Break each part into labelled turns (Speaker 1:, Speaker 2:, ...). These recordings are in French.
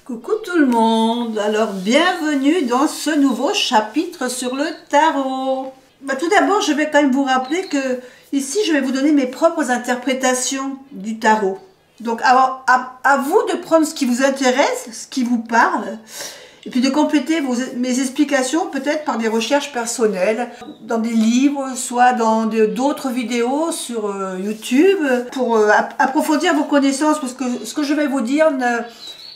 Speaker 1: Coucou tout le monde, alors bienvenue dans ce nouveau chapitre sur le tarot. Tout d'abord, je vais quand même vous rappeler que ici, je vais vous donner mes propres interprétations du tarot. Donc, à vous de prendre ce qui vous intéresse, ce qui vous parle, et puis de compléter mes explications peut-être par des recherches personnelles, dans des livres, soit dans d'autres vidéos sur YouTube, pour approfondir vos connaissances, parce que ce que je vais vous dire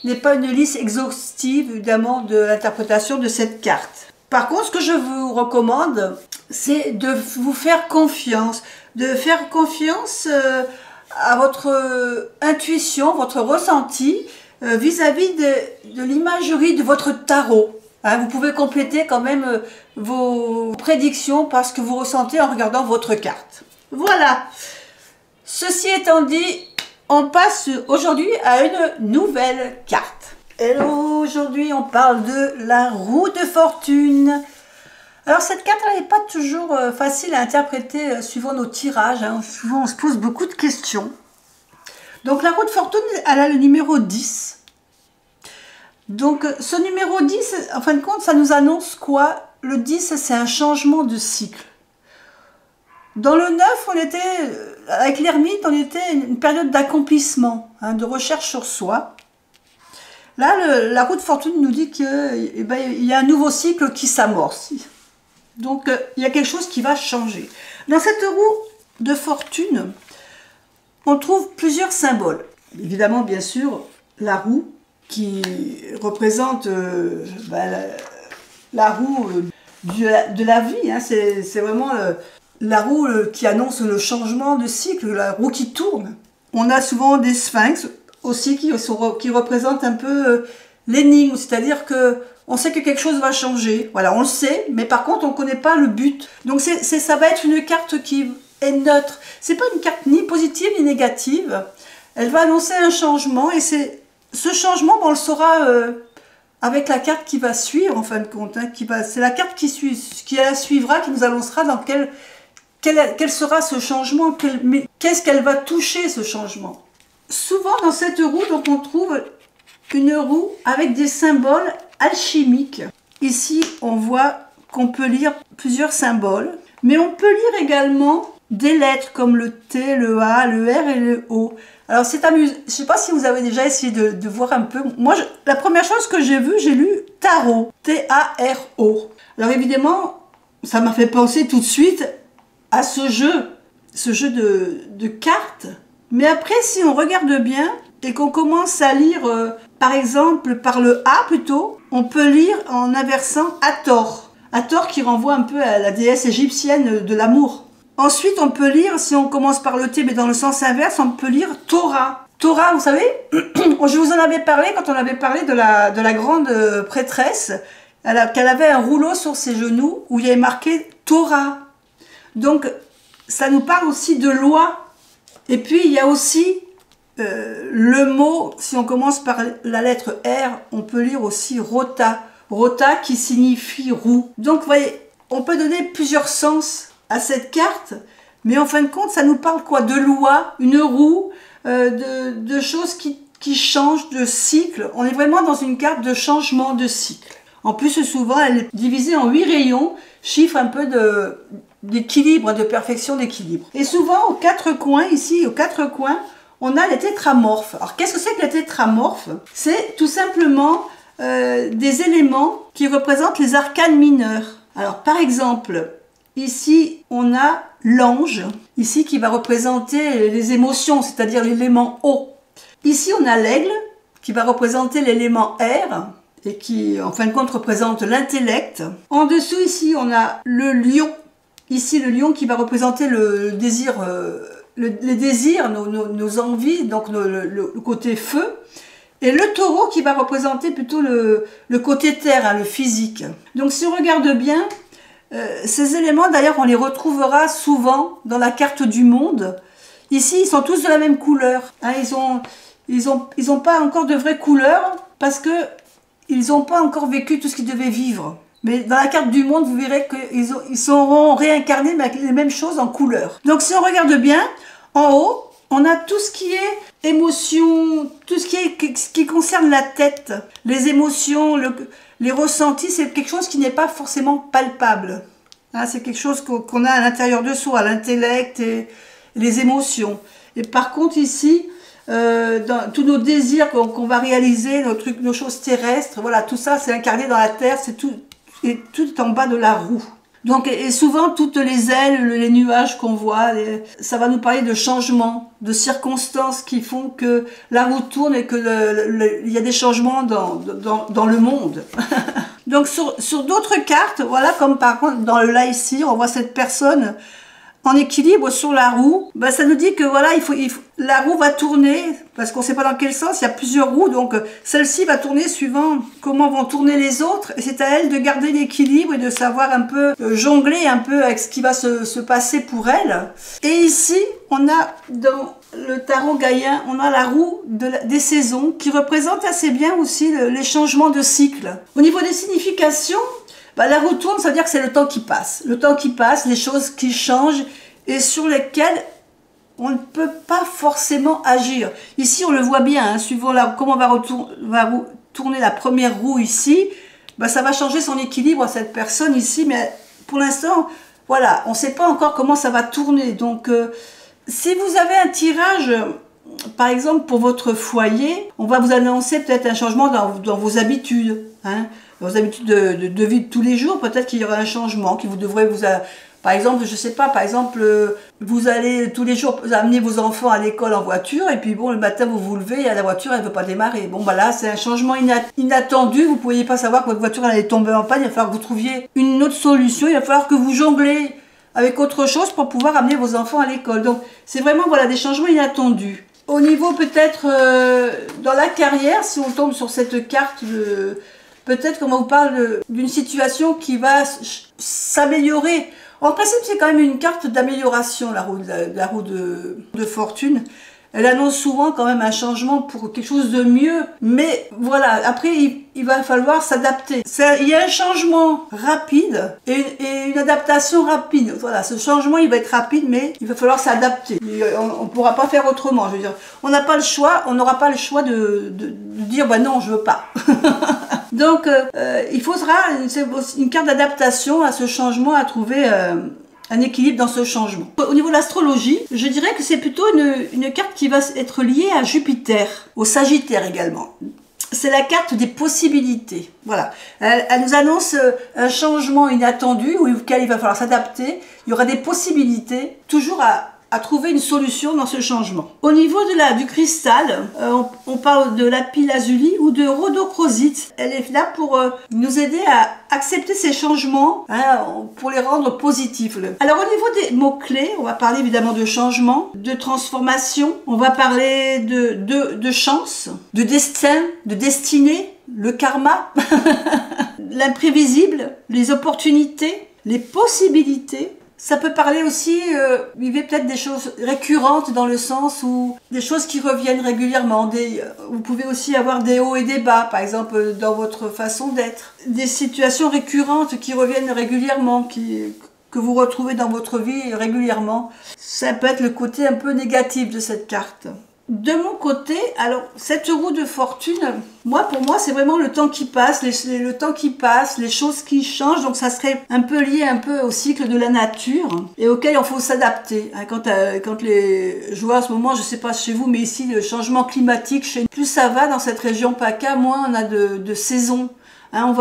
Speaker 1: n'est pas une liste exhaustive, évidemment, de l'interprétation de cette carte. Par contre, ce que je vous recommande, c'est de vous faire confiance, à votre intuition, votre ressenti, vis-à-vis de l'imagerie de votre tarot. Hein, vous pouvez compléter quand même vos prédictions par ce que vous ressentez en regardant votre carte. Voilà. Ceci étant dit, on passe aujourd'hui à une nouvelle carte. Hello, aujourd'hui on parle de la roue de fortune. Alors cette carte n'est pas toujours facile à interpréter suivant nos tirages. Hein. Souvent on se pose beaucoup de questions. Donc la roue de fortune, elle a le numéro 10. Donc ce numéro 10, en fin de compte, ça nous annonce quoi? Le 10, c'est un changement de cycle. Dans le 9, avec l'ermite, on était une période d'accomplissement, hein, de recherche sur soi. Là, la roue de fortune nous dit qu'il y a un nouveau cycle qui s'amorce. Donc, il y a quelque chose qui va changer. Dans cette roue de fortune, on trouve plusieurs symboles. Évidemment, bien sûr, la roue qui représente la roue de la vie. Hein, c'est vraiment la roue qui annonce le changement de cycle, la roue qui tourne. On a souvent des sphinx aussi qui représentent un peu l'énigme, c'est-à-dire que on sait que quelque chose va changer. Voilà, on le sait, mais par contre, on ne connaît pas le but. Donc, ça va être une carte qui est neutre. C'est pas une carte ni positive ni négative. Elle va annoncer un changement et ce changement, on le saura avec la carte qui va suivre, en fin de compte. Hein, c'est la carte qui la suivra, qui nous annoncera dans quel sera ce changement, qu'est-ce qu'elle va toucher, ce changement. Souvent, dans cette roue, donc, on trouve une roue avec des symboles alchimiques. Ici, on voit qu'on peut lire plusieurs symboles, mais on peut lire également des lettres comme le T, le A, le R et le O. Alors, c'est amusant. Je ne sais pas si vous avez déjà essayé de voir un peu. Moi, la première chose que j'ai vue, j'ai lu tarot. T-A-R-O. Alors, évidemment, ça m'a fait penser tout de suite à ce jeu de cartes. Mais après, si on regarde bien et qu'on commence à lire, par exemple, par le A plutôt, on peut lire en inversant Hathor. Hathor qui renvoie un peu à la déesse égyptienne de l'amour. Ensuite, on peut lire, si on commence par le T, mais dans le sens inverse, on peut lire Torah. Torah, vous savez, je vous en avais parlé quand on avait parlé de la grande prêtresse, qu'elle avait un rouleau sur ses genoux où il y avait marqué Torah. Donc, ça nous parle aussi de loi. Et puis, il y a aussi le mot, si on commence par la lettre R, on peut lire aussi Rota. Rota qui signifie roue. Donc, vous voyez, on peut donner plusieurs sens à cette carte, mais en fin de compte, ça nous parle quoi? De loi, une roue, de choses qui changent de cycle. On est vraiment dans une carte de changement de cycle. En plus, souvent, elle est divisée en 8 rayons, chiffre un peu d'équilibre, de perfection d'équilibre. Et souvent, aux 4 coins, ici, aux 4 coins, on a les tétramorphes. Alors, qu'est-ce que c'est que les tétramorphes? C'est tout simplement des éléments qui représentent les arcanes mineurs. Alors, par exemple, ici, on a l'ange, ici, qui va représenter les émotions, c'est-à-dire l'élément eau. Ici, on a l'aigle, qui va représenter l'élément air, et qui, en fin de compte, représente l'intellect. En dessous, ici, on a le lion. Ici, le lion qui va représenter le désir, les désirs, nos envies, donc le côté feu. Et le taureau qui va représenter plutôt le côté terre, hein, le physique. Donc, si on regarde bien, ces éléments, d'ailleurs, on les retrouvera souvent dans la carte du monde. Ici, ils sont tous de la même couleur. Hein, ils ont pas encore de vraies couleurs parce que ils n'ont pas encore vécu tout ce qu'ils devaient vivre. Mais dans la carte du monde, vous verrez qu'ils seront réincarnés mais avec les mêmes choses en couleur. Donc si on regarde bien, en haut, On a tout ce qui est émotion, tout ce qui concerne la tête, les émotions, les ressentis, c'est quelque chose qui n'est pas forcément palpable. Hein, c'est quelque chose qu'on a à l'intérieur de soi, l'intellect et les émotions. Et par contre ici, dans tous nos désirs qu'on va réaliser, nos choses terrestres, voilà, tout ça c'est incarné dans la terre, c'est tout est en bas de la roue. Donc, et souvent, toutes les ailes, les nuages qu'on voit, ça va nous parler de changements, de circonstances qui font que la roue tourne et que il y a des changements dans le monde. Donc, sur d'autres cartes, voilà, comme par contre, dans le là ici, on voit cette personne en équilibre sur la roue. Ben, ça nous dit que voilà, la roue va tourner, parce qu'on ne sait pas dans quel sens, il y a plusieurs roues, donc celle-ci va tourner suivant comment vont tourner les autres, et c'est à elle de garder l'équilibre et de savoir un peu jongler un peu avec ce qui va se passer pour elle. Et ici, on a dans le tarot gaïen, on a la roue des saisons, qui représente assez bien aussi les changements de cycle. Au niveau des significations, bah, la roue tourne, ça veut dire que c'est le temps qui passe. Le temps qui passe, les choses qui changent et sur lesquelles on ne peut pas forcément agir. Ici, on le voit bien, hein, suivant comment va tourner la première roue ici, bah, ça va changer son équilibre à cette personne ici, mais pour l'instant, voilà, on ne sait pas encore comment ça va tourner. Donc, si vous avez un tirage, par exemple, pour votre foyer, on va vous annoncer peut-être un changement dans vos habitudes, hein. Dans vos habitudes de vie de tous les jours, peut-être qu'il y aura un changement, qui vous devrez par exemple, je sais pas, par exemple, vous allez tous les jours amener vos enfants à l'école en voiture, et puis bon, le matin vous vous levez, et la voiture elle ne veut pas démarrer. Bon, bah là, c'est un changement inattendu, vous ne pouviez pas savoir que votre voiture elle allait tomber en panne, il va falloir que vous trouviez une autre solution, il va falloir que vous jonglez avec autre chose pour pouvoir amener vos enfants à l'école. Donc, c'est vraiment, voilà, des changements inattendus. Au niveau peut-être dans la carrière, si on tombe sur cette carte peut-être qu'on vous parle d'une situation qui va s'améliorer. En principe, c'est quand même une carte d'amélioration, la roue de fortune. Elle annonce souvent quand même un changement pour quelque chose de mieux. Mais voilà, après, il va falloir s'adapter. Il y a un changement rapide et une adaptation rapide. Voilà, ce changement, il va être rapide, mais il va falloir s'adapter. On ne pourra pas faire autrement. Je veux dire, on n'a pas le choix, on n'aura pas le choix de dire, bah non, je veux pas. Donc, il faudra une carte d'adaptation à ce changement, à trouver un équilibre dans ce changement. Au niveau de l'astrologie, je dirais que c'est plutôt une carte qui va être liée à Jupiter, au Sagittaire également. C'est la carte des possibilités. Voilà. Elle nous annonce un changement inattendu auquel il va falloir s'adapter. Il y aura des possibilités, toujours à trouver une solution dans ce changement. Au niveau du cristal, on parle de lapis-lazuli ou de rhodochrosite. Elle est là pour nous aider à accepter ces changements, hein, pour les rendre positifs. Alors au niveau des mots-clés, on va parler évidemment de changement, de transformation, on va parler de chance, de destin, de destinée, le karma, l'imprévisible, les opportunités, les possibilités. Ça peut parler aussi, vivez peut-être des choses récurrentes dans le sens où des choses qui reviennent régulièrement. Vous pouvez aussi avoir des hauts et des bas, par exemple dans votre façon d'être. Des situations récurrentes qui reviennent régulièrement, que vous retrouvez dans votre vie régulièrement. Ça peut être le côté un peu négatif de cette carte. De mon côté, alors cette roue de fortune, pour moi c'est vraiment le temps qui passe, le temps qui passe, les choses qui changent, donc ça serait un peu lié un peu au cycle de la nature et auquel il faut s'adapter. Quand les joueurs en ce moment, je sais pas chez vous, mais ici le changement climatique, plus ça va dans cette région PACA, moins on a de saisons. Hein,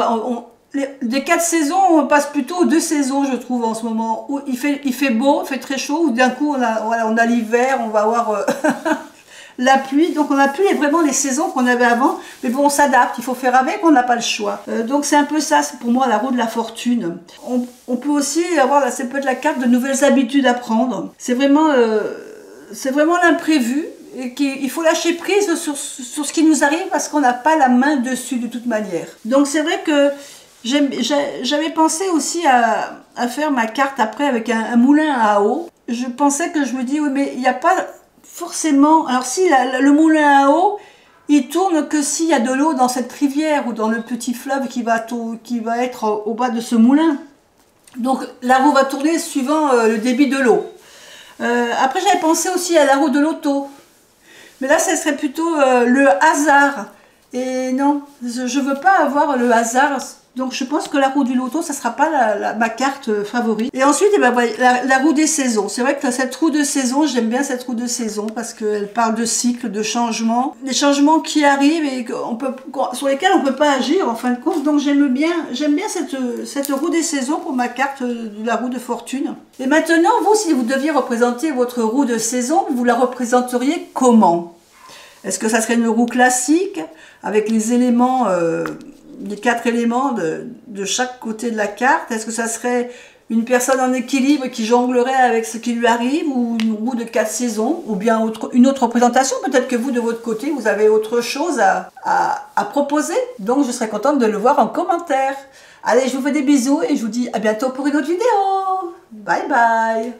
Speaker 1: des 4 saisons, on passe plutôt aux 2 saisons, je trouve, en ce moment. Où il fait beau, il fait très chaud, ou d'un coup on a l'hiver, on va avoir la pluie, donc on n'a plus vraiment les saisons qu'on avait avant, mais bon, on s'adapte, il faut faire avec, on n'a pas le choix. Donc c'est un peu ça, c'est pour moi la roue de la fortune. On peut aussi avoir, ça peut être la carte de nouvelles habitudes à prendre. C'est vraiment l'imprévu, et il faut lâcher prise sur ce qui nous arrive parce qu'on n'a pas la main dessus de toute manière. Donc c'est vrai que j'avais pensé aussi à faire ma carte après avec un moulin à eau. Je pensais que je me dis, oui, mais il n'y a pas forcément... Alors si le moulin à eau, il tourne que s'il y a de l'eau dans cette rivière ou dans le petit fleuve qui va être au bas de ce moulin. Donc la roue va tourner suivant le débit de l'eau. Après, j'avais pensé aussi à la roue de l'auto. Mais là, ce serait plutôt le hasard. Et non, je veux pas avoir le hasard. Donc je pense que la roue du loto, ça sera pas ma carte favorite. Et ensuite, eh ben, voyez, la roue des saisons. C'est vrai que cette roue de saison, j'aime bien cette roue de saison parce qu'elle parle de cycle, de changement. Des changements qui arrivent et sur lesquels on peut pas agir en fin de compte. Donc j'aime bien cette roue des saisons pour ma carte de la roue de fortune. Et maintenant, vous, si vous deviez représenter votre roue de saison, vous la représenteriez comment? Est-ce que ça serait une roue classique avec les éléments, les 4 éléments de chaque côté de la carte? Est-ce que ça serait une personne en équilibre qui jonglerait avec ce qui lui arrive, ou une roue de 4 saisons, ou bien une autre représentation? Peut-être que vous, de votre côté, vous avez autre chose à proposer. Donc, je serais contente de le voir en commentaire. Allez, je vous fais des bisous et je vous dis à bientôt pour une autre vidéo. Bye bye.